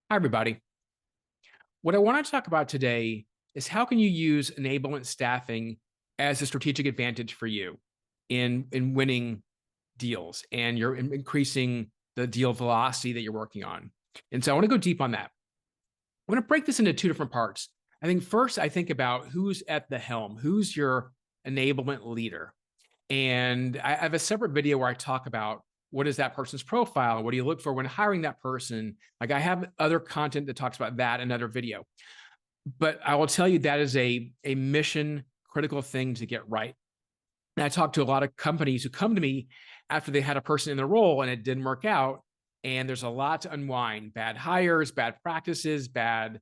Hi, everybody. What I want to talk about today is how can you use enablement staffing as a strategic advantage for you in winning deals and you're increasing the deal velocity that you're working on. And so I want to go deep on that. I want to break this into two different parts. I think first, I think about who's at the helm, who's your enablement leader. And I have a separate video where I talk about what is that person's profile? What do you look for when hiring that person? Like I have other content that talks about that in another video. But I will tell you that is a mission critical thing to get right. And I talk to a lot of companies who come to me after they had a person in their role and it didn't work out. And there's a lot to unwind: bad hires, bad practices, the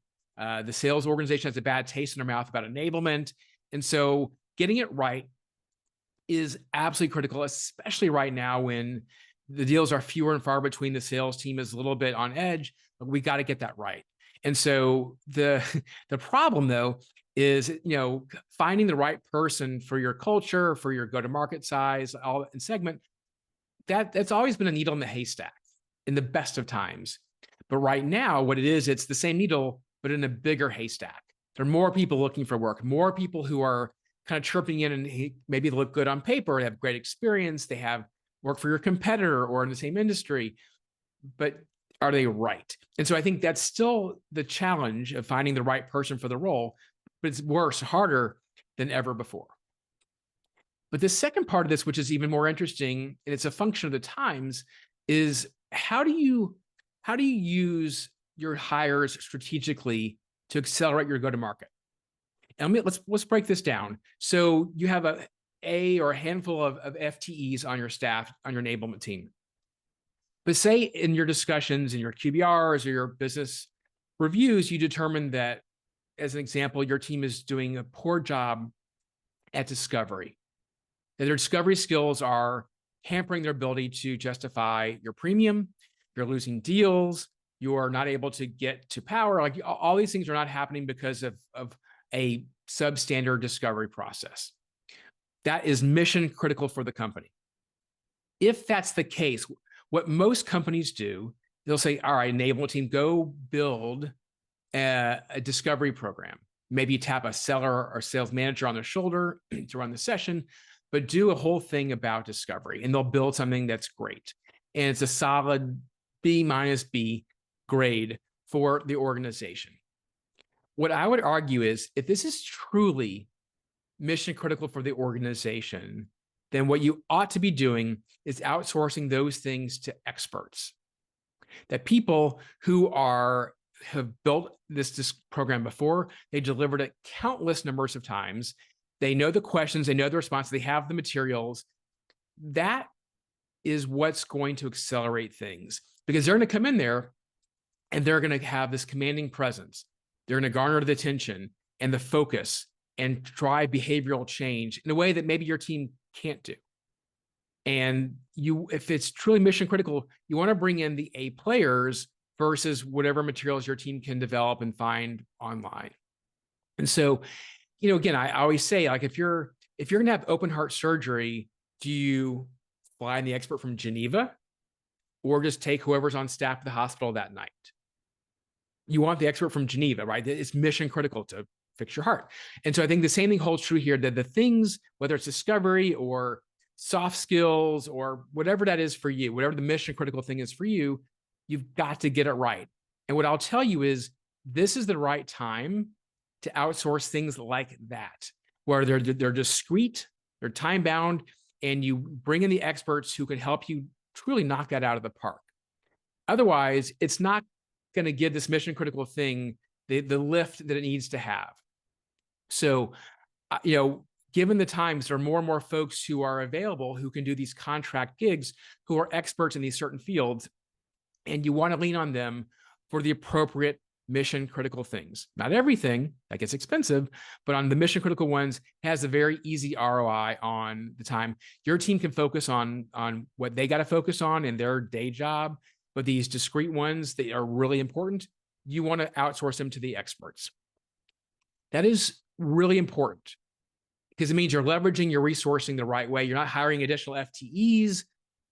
sales organization has a bad taste in their mouth about enablement. And so getting it right is absolutely critical, especially right now when the deals are fewer and far between. The sales team is a little bit on edge, but we got to get that right. And so the the problem though is finding the right person for your culture, for your go-to-market size, all and segment. That's always been a needle in the haystack in the best of times. But right now, what it is, it's the same needle, but in a bigger haystack. There are more people looking for work, more people who are kind of chirping in and maybe they look good on paper, they have great experience, they have work for your competitor or in the same industry, but are they right? And so I think that's still the challenge of finding the right person for the role, but it's worse, harder than ever before. But the second part of this, which is even more interesting, and it's a function of the times, is how do you use your hires strategically to accelerate your go-to-market? And let's break this down. So you have a or a handful of FTEs on your staff, on your enablement team. But say in your discussions, in your QBRs or your business reviews, you determine that, as an example, your team is doing a poor job at discovery, that their discovery skills are hampering their ability to justify your premium, you're losing deals, you are not able to get to power. Like all these things are not happening because of a substandard discovery process. That is mission critical for the company. If that's the case, what most companies do, they'll say, all right, enablement team, go build a discovery program. Maybe you tap a seller or sales manager on their shoulder to run the session, but do a whole thing about discovery, and they'll build something that's great. And it's a solid B minus B grade for the organization. What I would argue is if this is truly mission critical for the organization, then what you ought to be doing is outsourcing those things to experts. That people who have built this program before, they delivered it countless numbers of times. They know the questions, they know the response, they have the materials. That is what's going to accelerate things, because they're going to come in there and they're going to have this commanding presence. They're going to garner the attention and the focus and drive behavioral change in a way that maybe your team can't do. And if it's truly mission critical, you want to bring in the A players versus whatever materials your team can develop and find online. And so, again, I always say, like, if you're going to have open heart surgery, do you fly in the expert from Geneva or just take whoever's on staff at the hospital that night? You want the expert from Geneva, right? It's mission critical to fix your heart. And so I think the same thing holds true here, that the things, whether it's discovery or soft skills or whatever that is for you, whatever the mission critical thing is for you, you've got to get it right. And what I'll tell you is this is the right time to outsource things like that, where they're discrete, they're time bound, and you bring in the experts who can help you truly knock that out of the park. Otherwise, it's not going to give this mission critical thing the lift that it needs to have. So, given the times, there are more and more folks who are available who can do these contract gigs, who are experts in these certain fields, and you want to lean on them for the appropriate mission critical things. Not everything, that gets expensive, but on the mission critical ones has a very easy ROI on the time. Your team can focus on what they got to focus on in their day job, but these discrete ones that are really important, you want to outsource them to the experts. That is really important because it means you're leveraging your resourcing the right way. You're not hiring additional FTEs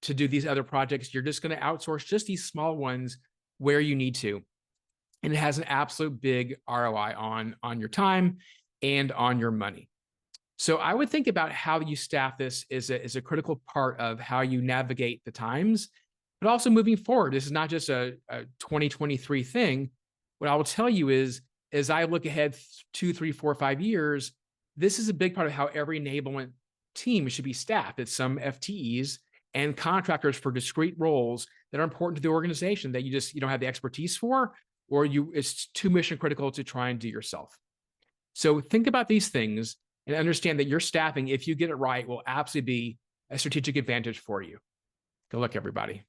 to do these other projects. You're just going to outsource just these small ones where you need to. and it has an absolute big ROI on your time and on your money. So I would think about how you staff this is a critical part of how you navigate the times, but also moving forward. This is not just a 2023 thing. What I will tell you is, as I look ahead 2, 3, 4, 5 years, this is a big part of how every enablement team should be staffed. It's some FTEs and contractors for discrete roles that are important to the organization that you don't have the expertise for, or it's too mission critical to try and do yourself. So think about these things and understand that your staffing, if you get it right, will absolutely be a strategic advantage for you. Good luck, everybody.